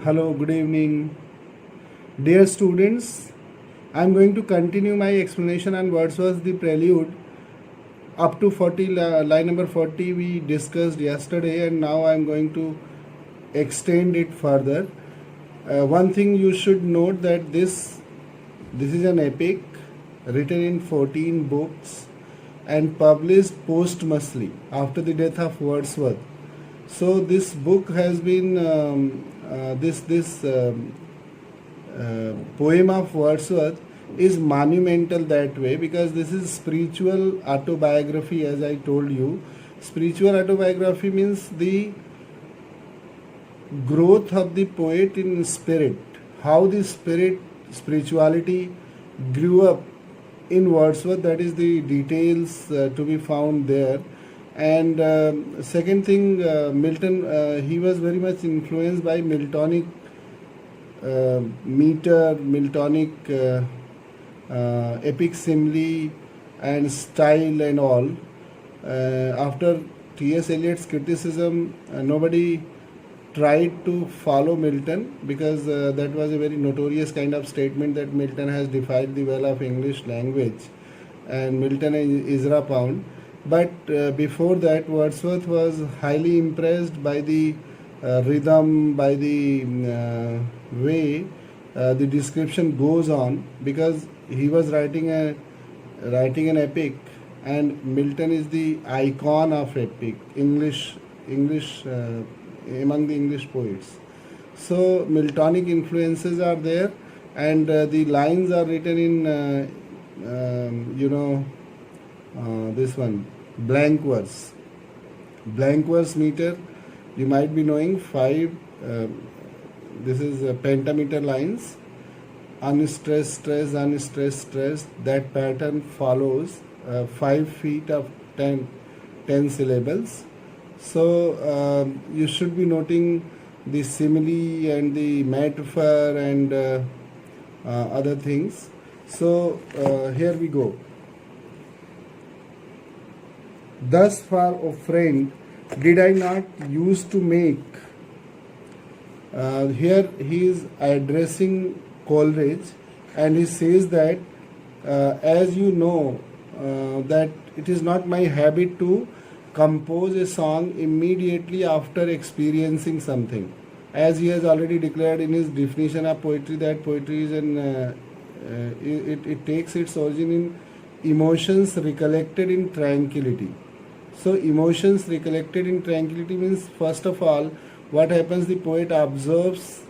Hello, good evening. Dear students, I am going to continue my explanation on Wordsworth's The Prelude. Up to 40, line number 40 we discussed yesterday, and now I am going to extend it further. One thing you should note that this is an epic written in 14 books and published posthumously after the death of Wordsworth. So this book has been this poem of Wordsworth is monumental that way, because this is spiritual autobiography. As I told you, spiritual autobiography means the growth of the poet in spirit, how the spirituality grew up in Wordsworth. That is the details to be found there. And second thing, Milton, he was very much influenced by Miltonic meter, Miltonic epic simile and style and all. After T.S. Eliot's criticism, nobody tried to follow Milton, because that was a very notorious kind of statement that Milton has defied the well of English language, and Milton is Ezra Pound. But before that, Wordsworth was highly impressed by the rhythm, by the way the description goes on, because he was writing an epic, and Milton is the icon of epic, English among the English poets. So Miltonic influences are there, and the lines are written in this one, blank verse meter. You might be knowing 5. This is pentameter lines. Unstressed, stress, unstressed, stress. That pattern follows 5 feet of 10 syllables. So you should be noting the simile and the metaphor and other things. So here we go. Thus far, O friend, did I not use to make. Here he is addressing Coleridge, and he says that as you know that it is not my habit to compose a song immediately after experiencing something, as he has already declared in his definition of poetry, that poetry is it takes its origin in emotions recollected in tranquility. So emotions recollected in tranquility means, first of all, what happens, the poet observes,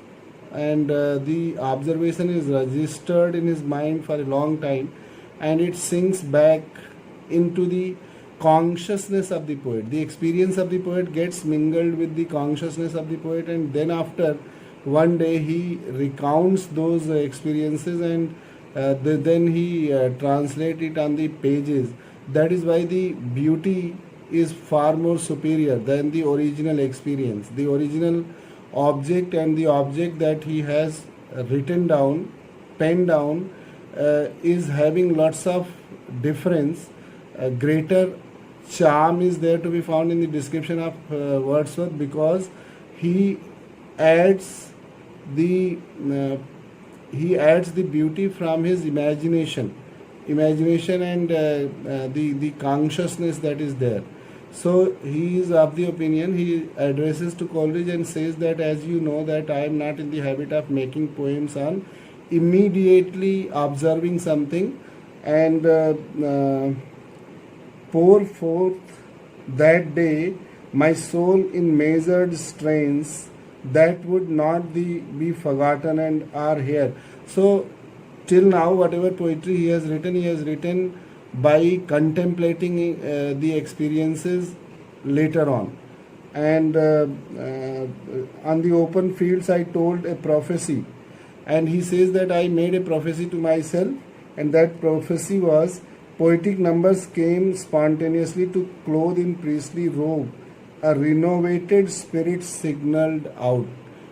and the observation is registered in his mind for a long time, and it sinks back into the consciousness of the poet. The experience of the poet gets mingled with the consciousness of the poet, and then after one day he recounts those experiences, and then he translates it on the pages. That is why the beauty is far more superior than the original experience. The original object and the object that he has written down, penned down, is having lots of difference. Greater charm is there to be found in the description of Wordsworth, because he adds the beauty from his imagination and the consciousness that is there. So he is of the opinion, he addresses to Coleridge and says that, as you know that I am not in the habit of making poems on immediately observing something, and pour forth that day my soul in measured strains that would not be forgotten and are here. So till now, whatever poetry he has written by contemplating the experiences later on. And on the open fields I told a prophecy, and he says that I made a prophecy to myself, and that prophecy was, poetic numbers came spontaneously to clothe in priestly robe, a renovated spirit signaled out.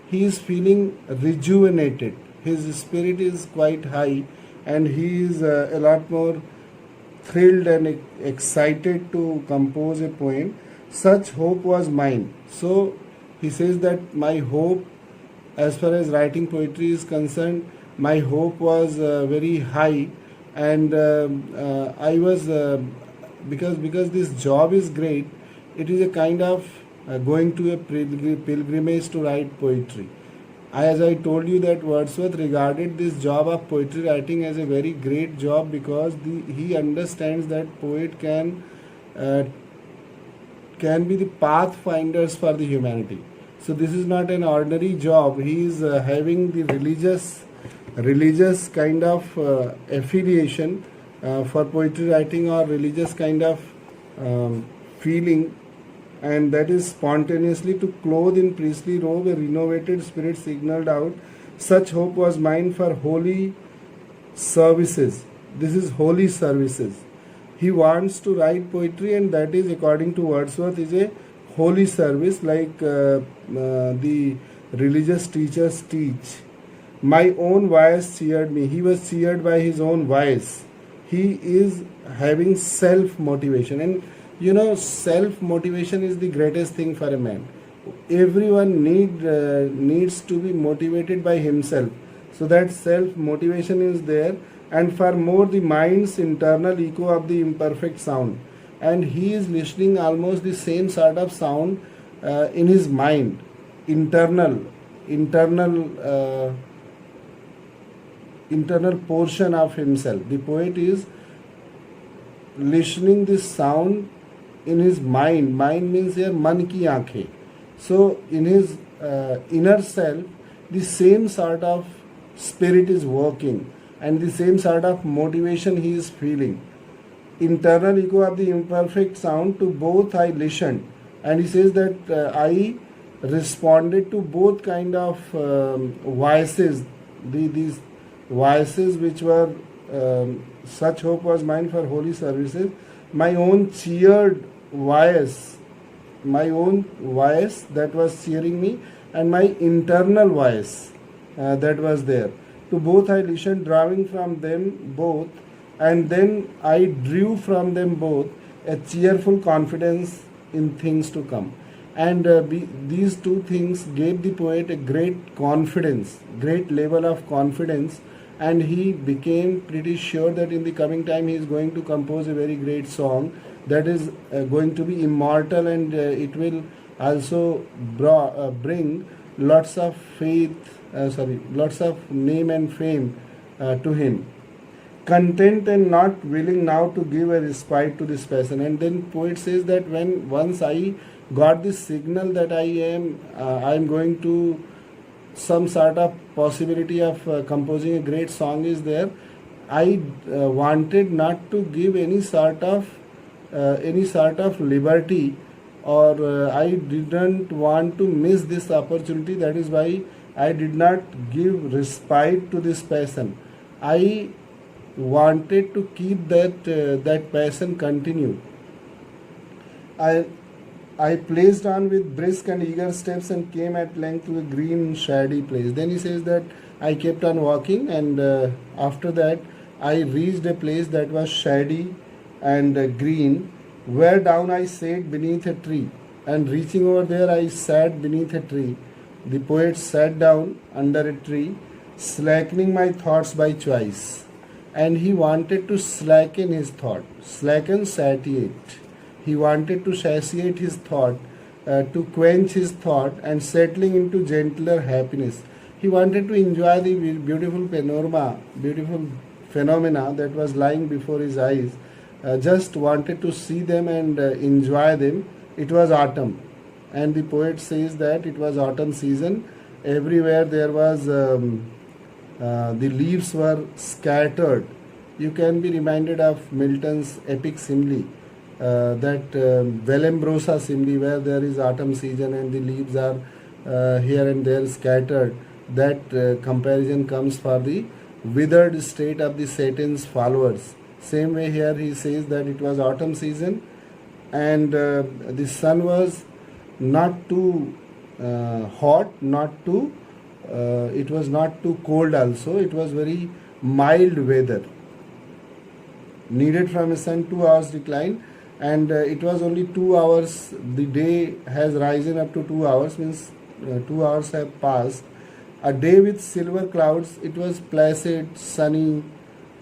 He is feeling rejuvenated, his spirit is quite high, and he is a lot more thrilled and excited to compose a poem. Such hope was mine. So he says that my hope as far as writing poetry is concerned, my hope was very high, and I was because this job is great. It is a kind of going to a pilgrimage to write poetry. As I told you that Wordsworth regarded this job of poetry writing as a very great job because he understands that poet uh, can be the pathfinders for the humanity. So this is not an ordinary job. He is having the religious kind of affiliation for poetry writing, or religious kind of feeling, and that is spontaneously to clothe in priestly robe a renovated spirit signaled out. Such hope was mine for holy services. This is holy services. He wants to write poetry, and that is, according to Wordsworth, is a holy service, like the religious teachers teach. My own voice cheered me. He was cheered by his own voice. He is having self motivation, and self motivation is the greatest thing for a man. Everyone needs to be motivated by himself, so that self motivation is there. And for more, the mind's internal echo of the imperfect sound, and he is listening almost the same sort of sound in his mind, internal internal portion of himself. The poet is listening this sound in his mind. Mind means here man ki aankhein. So in his inner self, the same sort of spirit is working, and the same sort of motivation he is feeling. Internal echo of the imperfect sound, to both I listened, and he says that I responded to both kind of voices, these voices which were such hope was mine for holy services. My own cheered voice, my own voice that was cheering me, and my internal voice that was there. To both I listened, drawing from them both, and then I drew from them both a cheerful confidence in things to come. And these two things gave the poet a great confidence, great level of confidence, and he became pretty sure that in the coming time he is going to compose a very great song that is going to be immortal, and it will also bring lots of lots of name and fame to him. Content and not willing now to give a respite to this person. And then poet says that when once I got this signal that I am going to some sort of possibility of composing a great song is there, I wanted not to give any sort of liberty, or I didn't want to miss this opportunity. That is why I did not give respite to this passion. I wanted to keep that passion continue. I placed on with brisk and eager steps and came at length to a green shady place. Then he says that I kept on walking, and after that I reached a place that was shady and green, where down I sat beneath a tree, and reaching over there I sat beneath a tree. The poet sat down under a tree, slackening my thoughts by choice. And he wanted to slacken his thought, satiate. He wanted to satiate his thought, to quench his thought, and settling into gentler happiness. He wanted to enjoy the beautiful beautiful phenomena that was lying before his eyes. Just wanted to see them and enjoy them. It was autumn, and the poet says that it was autumn season. Everywhere there was the leaves were scattered. You can be reminded of Milton's epic simile, that Vallombrosa simile, where there is autumn season and the leaves are here and there scattered. That comparison comes for the withered state of the Satan's followers. Same way here he says that it was autumn season, and the sun was not too hot, not too it was not too cold also. It was very mild weather. Needed from a sun 2 hours decline, and it was only 2 hours. The day has risen up to 2 hours, means 2 hours have passed, A day with silver clouds. It was placid, sunny,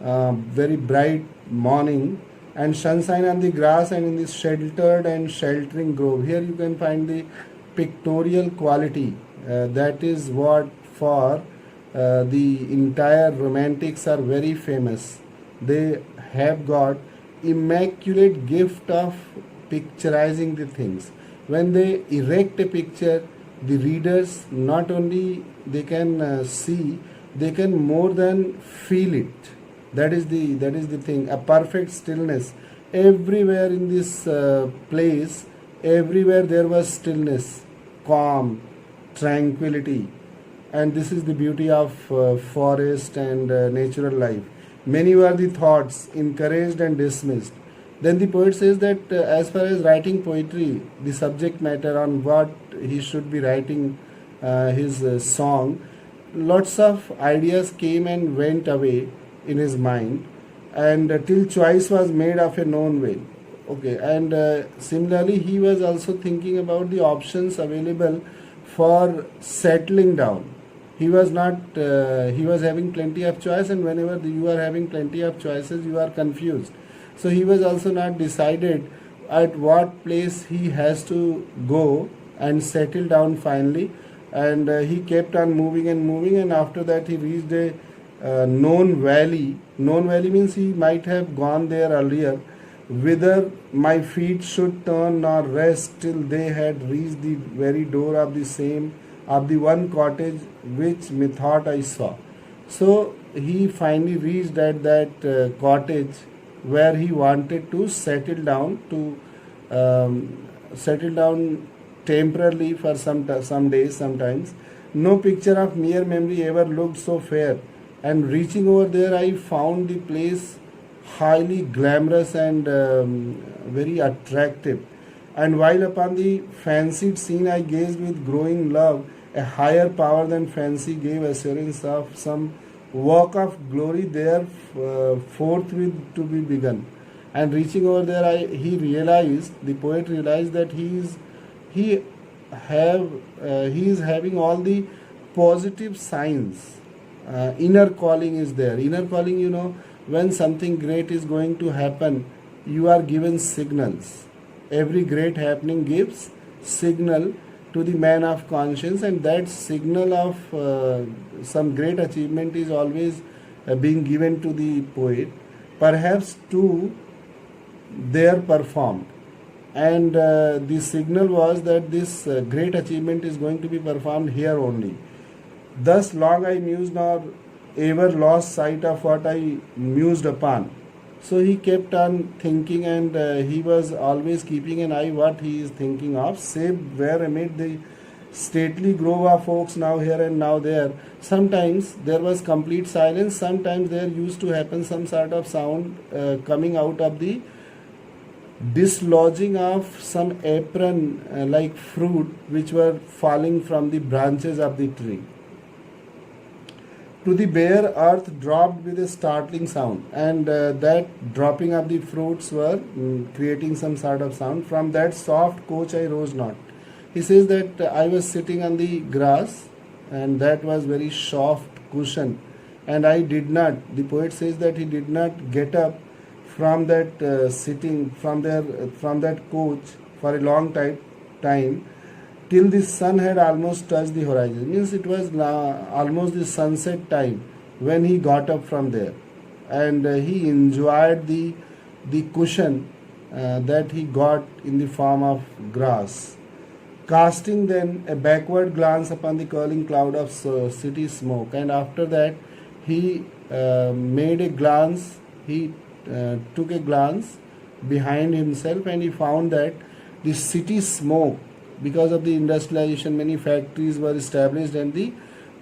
very bright morning, and sunshine on the grass and in this sheltered and sheltering grove. Here you can find the pictorial quality. That is what for the entire romantics are very famous. They have got immaculate gift of picturizing the things. When they erect a picture, the readers not only they can see, they can more than feel it. That is the thing. A perfect stillness everywhere in this place. Everywhere there was stillness, calm, tranquility, and this is the beauty of forest and natural life. Many were the thoughts encouraged and dismissed. Then the poet says that as far as writing poetry, the subject matter on what he should be writing his song, lots of ideas came and went away in his mind, and till choice was made of a known way. Okay, and similarly, he was also thinking about the options available for settling down. He was not, he was having plenty of choice, and whenever you are having plenty of choices, you are confused. So he was also not decided at what place he has to go and settle down finally. And he kept on moving and moving, and after that he reached a known valley. Known valley means he might have gone there earlier. Whither my feet should turn nor rest till they had reached the very door of the same, of the one cottage which methought I saw. So he finally reached at that cottage where he wanted to settle down temporarily for some days sometimes. No picture of mere memory ever looked so fair, and reaching over there I found the place highly glamorous and very attractive. And while upon the fancied scene I gazed with growing love, a higher power than fancy gave assurance of some work of glory there forthwith to be begun. And reaching over there, the poet realized that he is having all the positive signs. Inner calling is there. Inner calling, when something great is going to happen, you are given signals. Every great happening gives signal to the man of conscience, and that signal of some great achievement is always being given to the poet, perhaps too there performed. And the signal was that this great achievement is going to be performed here only. Thus long I mused, nor ever lost sight of what I mused upon. So he kept on thinking, and he was always keeping an eye what he is thinking of, save where amid the stately grove of oaks now here and now there. Sometimes there was complete silence, sometimes there used to happen some sort of sound coming out of the dislodging of some apron like fruit which were falling from the branches of the tree. To the bare earth dropped with a startling sound, and that dropping of the fruits were creating some sort of sound. From that soft couch I rose not. He says that I was sitting on the grass, and that was very soft cushion, and I did not. The poet says that he did not get up from that sitting from that couch for a long time till the sun had almost touched the horizon. Means it was almost the sunset time when he got up from there, and he enjoyed the cushion that he got in the form of grass. Casting then a backward glance upon the curling cloud of city smoke, and after that he made a glance. He took a glance behind himself, and he found that the city smoke, because of the industrialization, many factories were established and the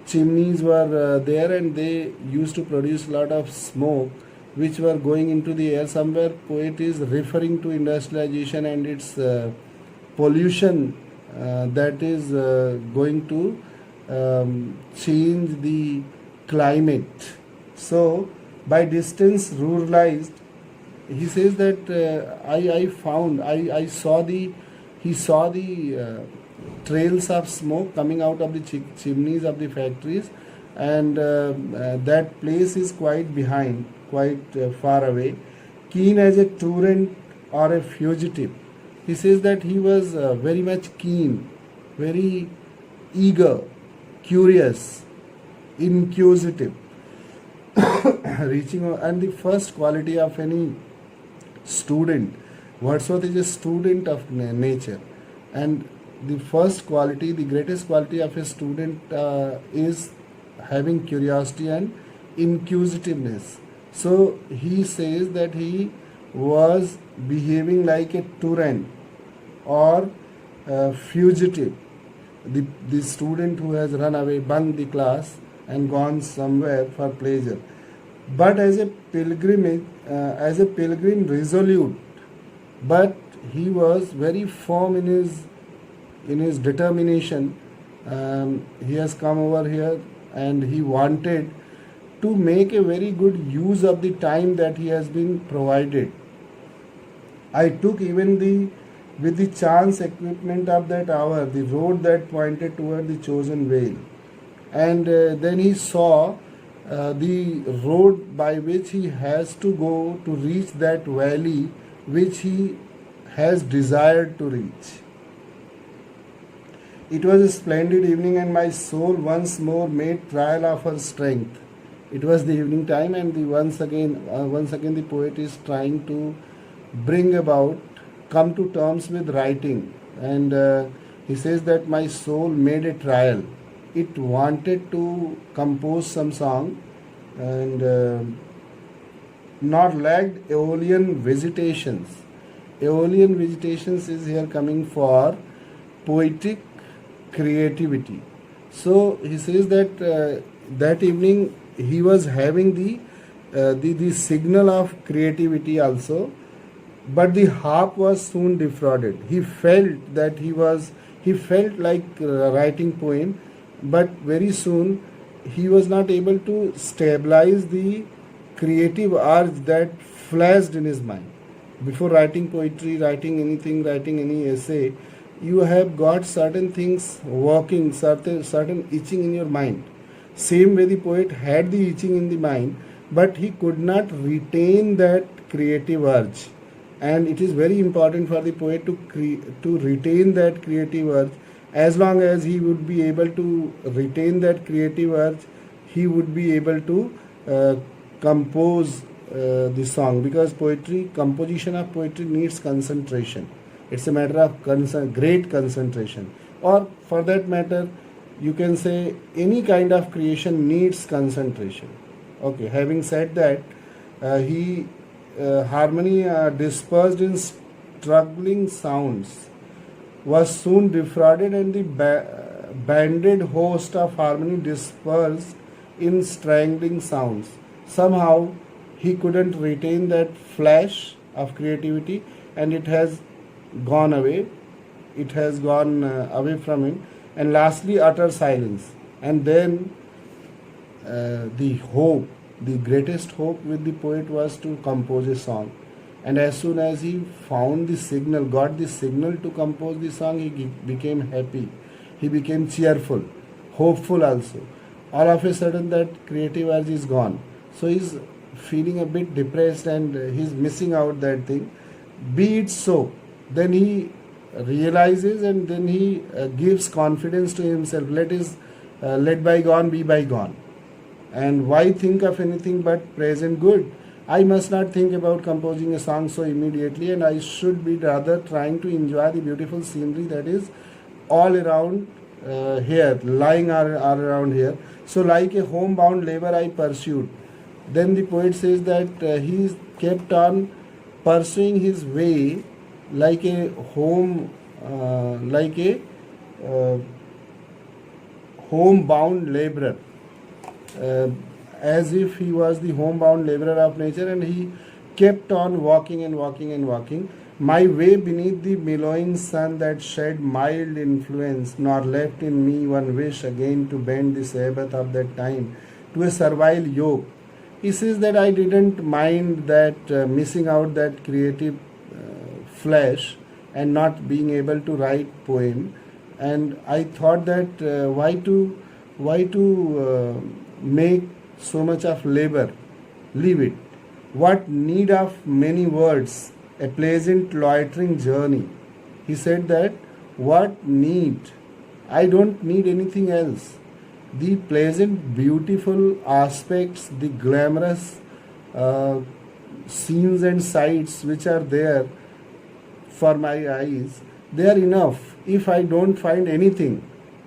chimneys were there, and they used to produce a lot of smoke which were going into the air. Somewhere poet is referring to industrialization and its pollution that is going to change the climate. So by distance ruralized, he says that he saw the trails of smoke coming out of the chimneys of the factories, and that place is quite behind, quite far away. Keen as a truant or a fugitive. He says that he was very much keen, very eager, curious, inquisitive, reaching and the first quality of any student. Wordsworth is a student of nature, and the first quality, the greatest quality of a student is having curiosity and inquisitiveness. So he says that he was behaving like a truant or fugitive, the student who has run away, bunked the class, and gone somewhere for pleasure. But as a pilgrim resolute, but he was very firm in his determination. He has come over here and he wanted to make a very good use of the time that he has been provided. I took even with the chance equipment of that hour, the road that pointed toward the chosen vale. And then he saw the road by which he has to go to reach that valley which he has desired to reach. It was a splendid evening, and my soul once more made trial of her strength. It was the evening time, and once again the poet is trying to come to terms with writing, and he says that my soul made a trial. It wanted to compose some song, and not lacked Aeolian visitations. Aeolian visitations is here coming for poetic creativity. So he says that that evening he was having the signal of creativity also, but the harp was soon defrauded. He felt like writing poem, but very soon he was not able to stabilize the creative urge that flashed in his mind. Before writing poetry, writing anything, writing any essay, you have got certain things working, certain itching in your mind. Same way the poet had the itching in the mind, but he could not retain that creative urge. And it is very important for the poet to retain that creative urge. As long as he would be able to retain that creative urge, he would be able to compose the song, because composition of poetry needs concentration. It's a matter of great concentration, or for that matter, you can say any kind of creation needs concentration. Okay, having said that, harmony dispersed in struggling sounds was soon defrauded, and the banded host of harmony dispersed in strangling sounds. Somehow he couldn't retain that flash of creativity, and it has gone away. It has gone away from him. And lastly, utter silence. And then the greatest hope with the poet was to compose a song. And as soon as he got the signal to compose the song, he became happy. He became cheerful, hopeful also. All of a sudden that creative urge is gone. So he's feeling a bit depressed, and he's missing out that thing. Be it so. Then he realizes, and then he gives confidence to himself. Let bygone be bygone. And why think of anything but present good? I must not think about composing a song so immediately, and I should be rather trying to enjoy the beautiful scenery that is all around here, lying around here. So like a homebound labor I pursued. Then the poet says that he kept on pursuing his way like a homebound laborer, as if he was the homebound laborer of nature, and he kept on walking and walking and walking. My way beneath the mellowing sun that shed mild influence, nor left in me one wish again to bend the Sabbath of that time to a servile yoke. He says that I didn't mind that missing out that creative flash and not being able to write poem. and I thought that why to make so much of labor? Leave it. What need of many words? A pleasant loitering journey. He said that what need? I don't need anything else. The pleasant, beautiful aspects, the glamorous uh, scenes and sights which are there for my eyes, they are enough if I don't find anything.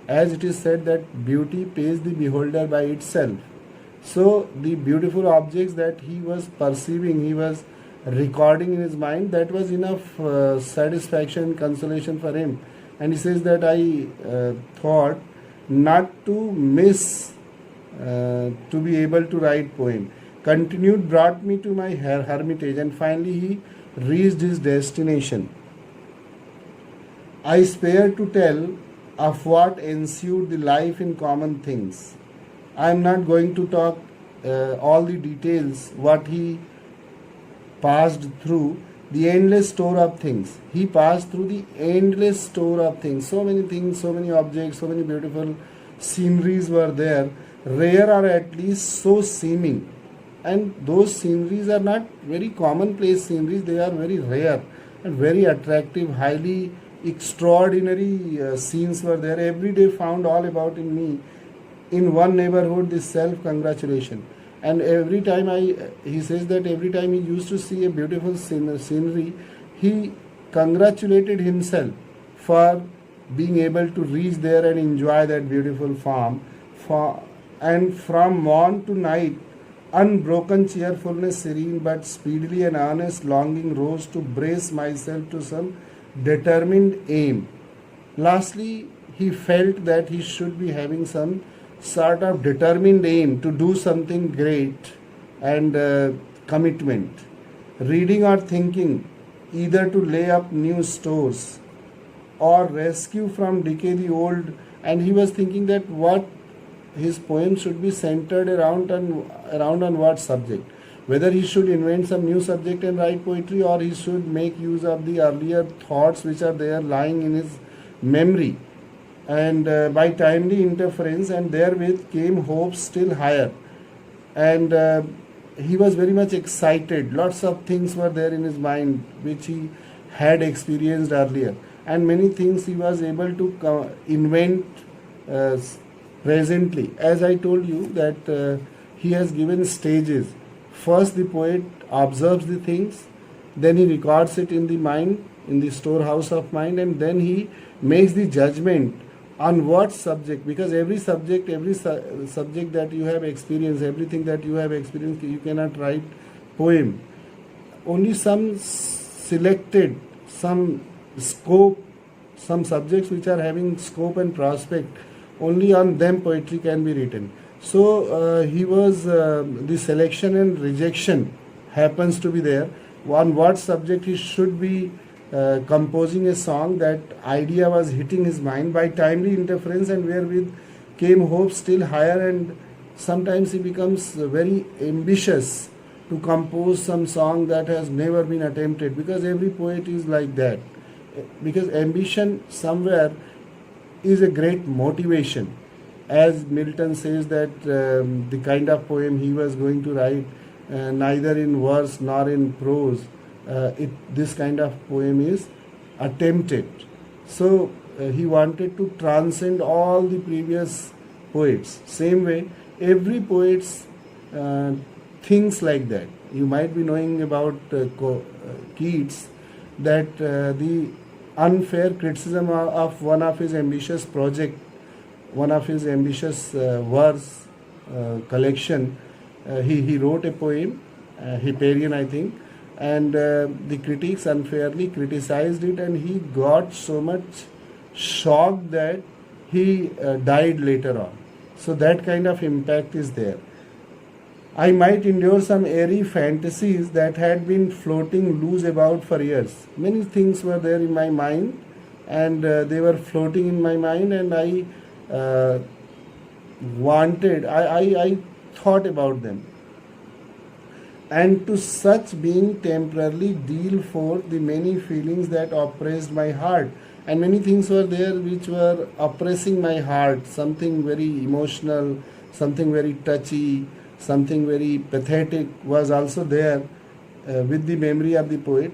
As it is said that beauty pays the beholder by itself. So the beautiful objects that he was perceiving, he was recording in his mind, that was enough satisfaction, consolation for him. And he says that I thought not to miss to be able to write poem. Continued brought me to my hermitage, and finally he reached his destination. I spare to tell of what ensued the life in common things. I am not going to talk all the details what he passed through, the endless store of things. He passed through the endless store of things. So many things, so many objects, so many beautiful sceneries were there, rare or at least so seeming. And those sceneries are not very commonplace sceneries, they are very rare and very attractive, highly extraordinary scenes were there. Every day found all about in me. In one neighborhood, this self-congratulation. And every time he says that every time he used to see a beautiful scenery, he congratulated himself for being able to reach there and enjoy that beautiful farm. And from morn to night, unbroken cheerfulness serene, but speedily an earnest longing rose to brace myself to some determined aim. Lastly, he felt that he should be having some sort of determined aim to do something great and commitment. Reading or thinking, either to lay up new stores or rescue from decay the old, and he was thinking that what his poem should be centered around on what subject, whether he should invent some new subject and write poetry, or he should make use of the earlier thoughts which are there lying in his memory. And by timely interference, and therewith came hopes still higher. And he was very much excited. Lots of things were there in his mind which he had experienced earlier, and many things he was able to invent presently. As I told you that he has given stages. First the poet observes the things, then he records it in the mind, in the storehouse of mind, and then he makes the judgment on what subject, because every subject that you have experienced, everything that you have experienced, you cannot write poem. Only some selected, some scope, some subjects which are having scope and prospect, only on them poetry can be written. So he was the selection and rejection happens to be there. On what subject he should be composing a song, that idea was hitting his mind by timely interference, and wherewith came hope still higher. And sometimes he becomes very ambitious to compose some song that has never been attempted, because every poet is like that, because ambition somewhere is a great motivation. As Milton says that the kind of poem he was going to write, neither in verse nor in prose, this kind of poem is attempted. So he wanted to transcend all the previous poets. Same way, every poet thinks like that. You might be knowing about Keats, that the unfair criticism of one of his ambitious project, one of his ambitious verse collection, he wrote a poem, Hyperion I think, and the critics unfairly criticized it, and he got so much shocked that he died later on. So that kind of impact is there. I might endure some airy fantasies that had been floating loose about for years. Many things were there in my mind, and they were floating in my mind, and I thought about them. And to such being temporarily deal forth the many feelings that oppressed my heart. and many things were there which were oppressing my heart, something very emotional, something very touchy, something very pathetic was also there with the memory of the poet.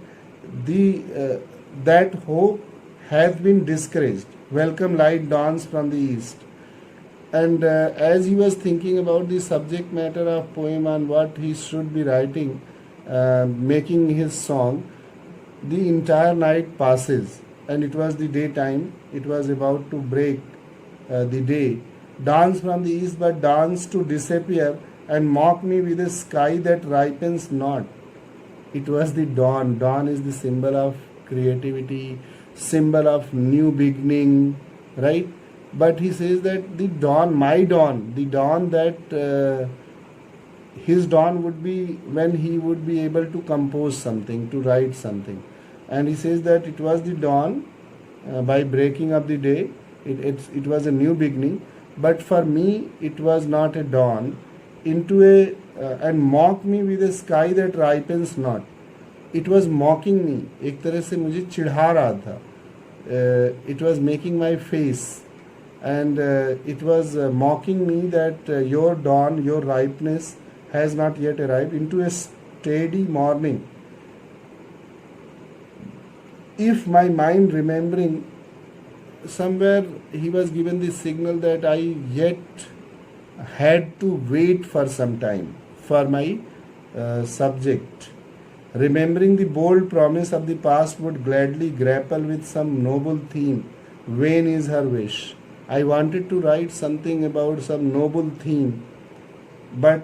That hope hath been discouraged. Welcome light dawns from the east. And as he was thinking about the subject matter of poem and what he should be writing, making his song, the entire night passes, and it was the daytime. It was about to break the day. Dance from the east, but dance to disappear and mock me with a sky that ripens not. It was the dawn. Dawn is the symbol of creativity, symbol of new beginning, right? But he says that the dawn, my dawn, the dawn that his dawn would be when he would be able to compose something, to write something. And he says that it was the dawn by breaking of the day. It was a new beginning. But for me, it was not a dawn. And mock me with a sky that ripens not. It was mocking me. एक तरह से मुझे चिढ़ा रहा था. It was making my face. And it was mocking me that your dawn, your ripeness has not yet arrived into a steady morning. If my mind remembering, somewhere he was given the signal that I yet had to wait for some time for my subject. Remembering the bold promise of the past would gladly grapple with some noble theme. Vain is her wish. I wanted to write something about some noble theme, but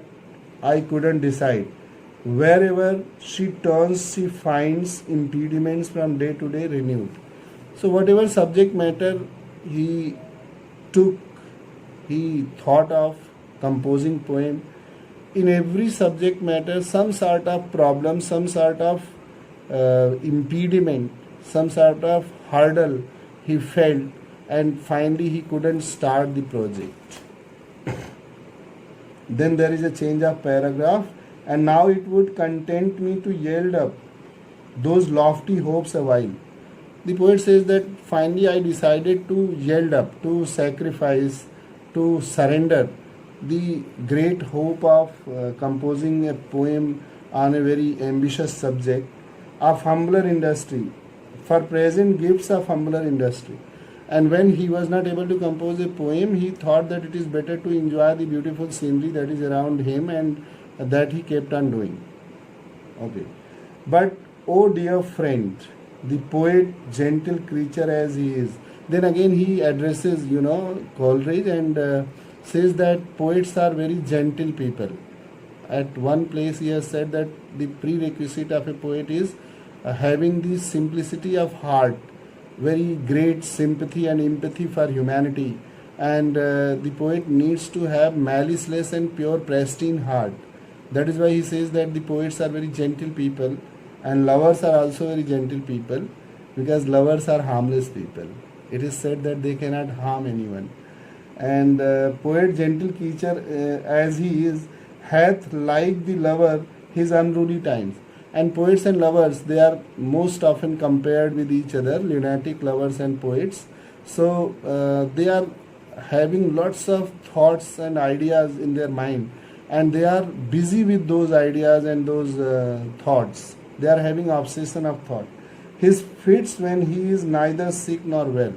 I couldn't decide. Wherever she turns, she finds impediments from day to day renewed. So whatever subject matter he took, he thought of composing poem, in every subject matter some sort of problem, some sort of impediment, some sort of hurdle he felt, and finally he couldn't start the project. Then there is a change of paragraph, and now it would content me to yield up those lofty hopes a while. The poet says that finally I decided to yield up, to sacrifice, to surrender the great hope of composing a poem on a very ambitious subject of humbler industry, for present gifts of humbler industry. And when he was not able to compose a poem, he thought that it is better to enjoy the beautiful scenery that is around him, and that he kept on doing. Okay. But, oh dear friend, the poet, gentle creature as he is, then again he addresses, Coleridge, and says that poets are very gentle people. At one place he has said that the prerequisite of a poet is having the simplicity of heart, very great sympathy and empathy for humanity, and the poet needs to have maliceless and pure pristine heart. That is why he says that the poets are very gentle people, and lovers are also very gentle people, because lovers are harmless people. It is said that they cannot harm anyone. And poet, gentle creature as he is, hath like the lover his unruly times. And poets and lovers, they are most often compared with each other, lunatic lovers and poets. So they are having lots of thoughts and ideas in their mind, and they are busy with those ideas and those thoughts. They are having obsession of thought. His fits when he is neither sick nor well.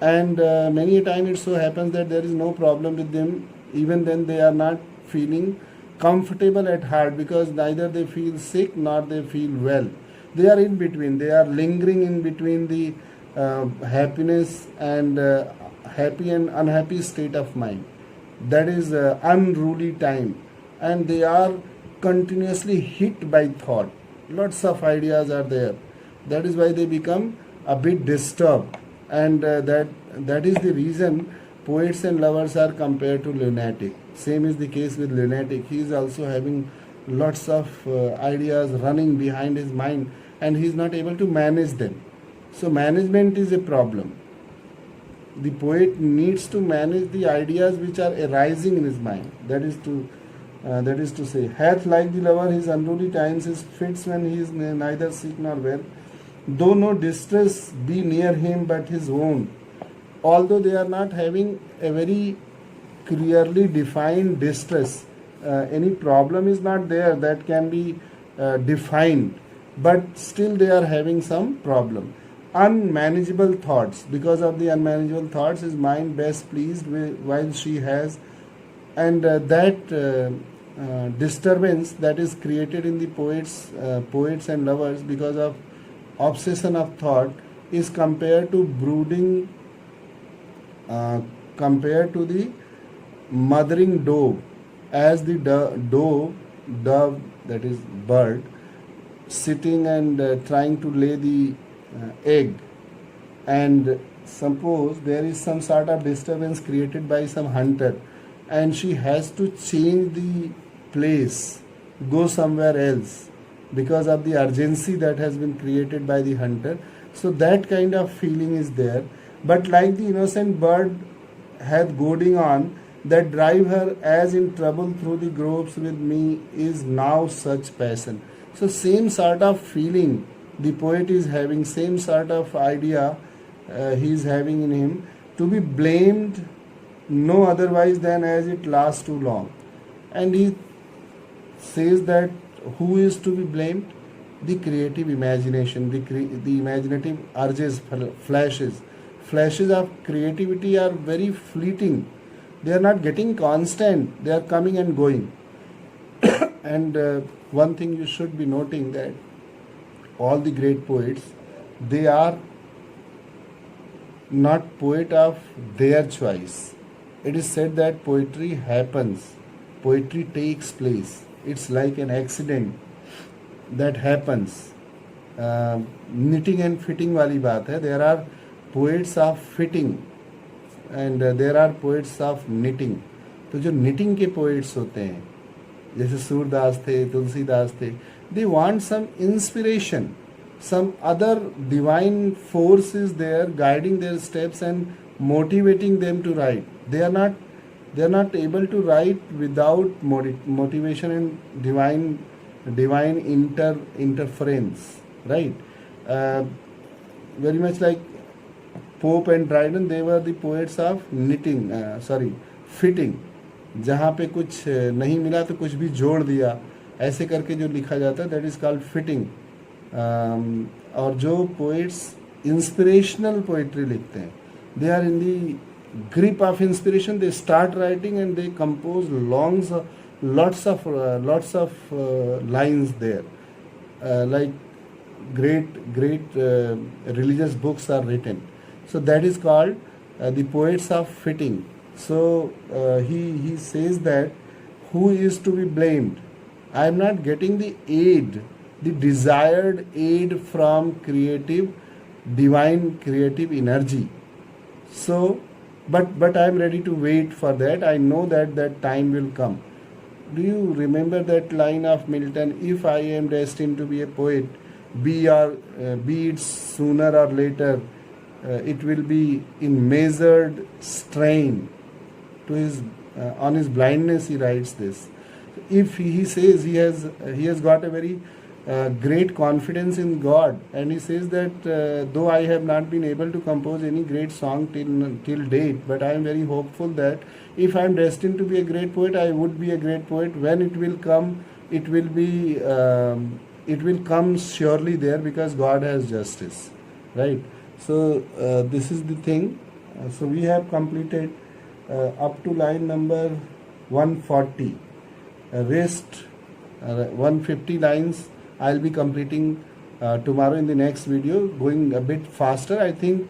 And many a time it so happens that there is no problem with them. Even then they are not feeling comfortable at heart, because neither they feel sick nor they feel well. They are in between. They are lingering in between the happiness and happy and unhappy state of mind. That is unruly time. And they are continuously hit by thought. Lots of ideas are there. That is why they become a bit disturbed. And that is the reason poets and lovers are compared to lunatic. Same is the case with lunatic. He is also having lots of ideas running behind his mind, and he is not able to manage them. So management is a problem. The poet needs to manage the ideas which are arising in his mind. That is to say, hath like the lover his unruly times, his fits when he is neither sick nor well. though no distress be near him but his own. Although they are not having a very clearly defined distress, any problem is not there that can be defined, but still they are having some problem. Unmanageable thoughts, because of the unmanageable thoughts his mind best pleased with, while she has, and that disturbance that is created in the poets and lovers because of obsession of thought is compared to brooding, compared to the mothering dove, as the dove, that is bird, sitting and trying to lay the egg, and suppose there is some sort of disturbance created by some hunter and she has to change the place, go somewhere else because of the urgency that has been created by the hunter. So that kind of feeling is there. But like the innocent bird hath goading on, that drive her as in trouble through the groves with me, is now such passion. So same sort of feeling the poet is having, same sort of idea he is having in him, to be blamed no otherwise than as it lasts too long. And he says that who is to be blamed? The creative imagination, the imaginative urges, flashes of creativity are very fleeting. They are not getting constant, they are coming and going. And one thing you should be noting, that all the great poets, they are not poet of their choice. It is said that poetry happens, poetry takes place. It's like an accident that happens. Knitting and fitting वाली बात है. There are poets of fitting and there are poets of knitting. तो जो knitting के poets होते हैं, जैसे सूरदास थे, तुलसीदास थे, they want some inspiration, some other divine force is there guiding their steps and motivating them to write. They are not able to write without motivation and divine interference, right? Very much like Pope and Dryden, they were the poets of knitting, fitting. जहाँ पे कुछ नहीं मिला तो कुछ भी जोड़ दिया, ऐसे करके जो लिखा जाता है, दैट इज कॉल्ड फिटिंग. और जो पोइट्स इंस्पिरेशनल पोइट्री लिखते हैं, they are in the grip of inspiration, they start writing and they compose lots of lines there, like great religious books are written. So that is called the poets of fitting. So he says that who is to be blamed? I am not getting the aid, the desired aid from divine creative energy. So but I am ready to wait for that. I know that time will come. Do you remember that line of Milton? If I am destined to be a poet, be it sooner or later, it will be in measured strain. On his blindness he writes this. If he says he has got a very great confidence in God, and he says that though I have not been able to compose any great song till date, but I am very hopeful that if I am destined to be a great poet, I would be a great poet. When it will come, it will come surely there, because God has justice, right? So this is the thing. So we have completed up to line number 140. Rest 150 lines I'll be completing tomorrow in the next video, going a bit faster. I think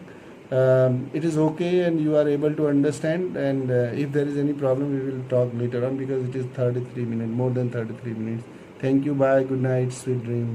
it is okay and you are able to understand, and if there is any problem we will talk later on, because it is 33 minutes, more than 33 minutes. Thank you, bye, good night, sweet dreams.